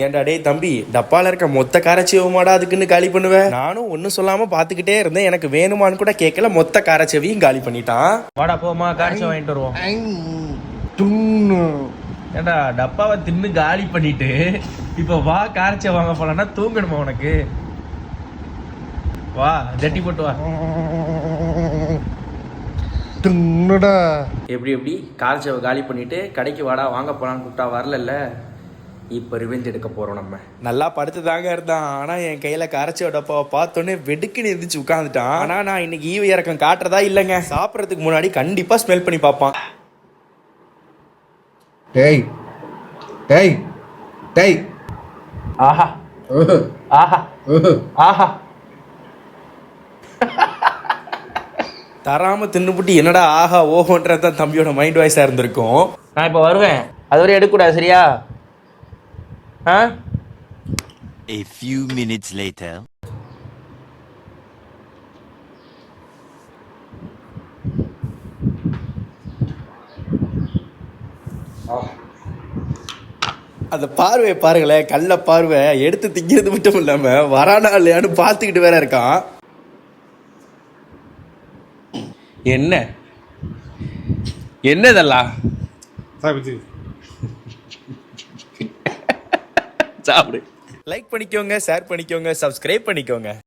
ஏன்டா டேய் தம்பி, டப்பால இருக்க மொத்த காரச்சேவுமாடா அதுக்குன்னு காலி பண்ணுவேன்? நானும் ஒன்னும் சொல்லாம பாத்துக்கிட்டே இருந்தேன். எனக்கு வேணுமான்னு கூட கேட்கல, மொத்த காரச்சேவையும் காலி பண்ணிட்டான். வாடா போமா காரச்சேவை வாங்கிட்டு வருவோம். ஏன்டா டப்பாவை தின்னு காலி பண்ணிட்டு இப்ப வா காரச்சேவை வாங்க போலான்னா தூங்கணுமா உனக்கு? வா ஜட்டி போட்டு வா. எப்படி எப்படி காரச்சேவை காலி பண்ணிட்டு கடைக்கு வாடா வாங்க போலான்னு கூப்பிட்டா வரல. இப்போ ரிவெஞ்ச் எடுக்க போகிறோம். நம்ம நல்லா படுத்து தாங்க இருந்தான். ஆனால் என் கையில் காரச்சேவை டப்பாவை பார்த்தோன்னே வெடுக்குன்னு இருந்துச்சு உட்காந்துட்டான். ஆனால் நான் இன்னைக்கு ஈவு இறக்கம் காட்டுறதா இல்லைங்க. சாப்பிட்றதுக்கு முன்னாடி கண்டிப்பாக ஸ்மெல் பண்ணி பார்ப்பான். டேய் டேய் டேய், ஆஹா ஆஹா ஆஹா. தராம தின்னுபுட்டி என்னடா ஆஹா ஓஹோன்றது தான் தம்பியோட மைண்ட் வாய்ஸா இருந்திருக்கும். நான் இப்போ வருவேன், அது வரை எடுக்கக்கூடாது சரியா? A few minutes later. அந்த பார்வையை பாருங்களேன், கள்ள பார்வை. எடுத்து திங்கிறது மட்டும் இல்லாம வரானா இல்லையான்னு பார்த்துக்கிட்டு வேற இருக்கான். என்ன என்னதெல்லாம் சாப்பிடு. லைக் பண்ணிக்கோங்க, ஷேர் பண்ணிக்கோங்க, சப்ஸ்கிரைப் பண்ணிக்கோங்க.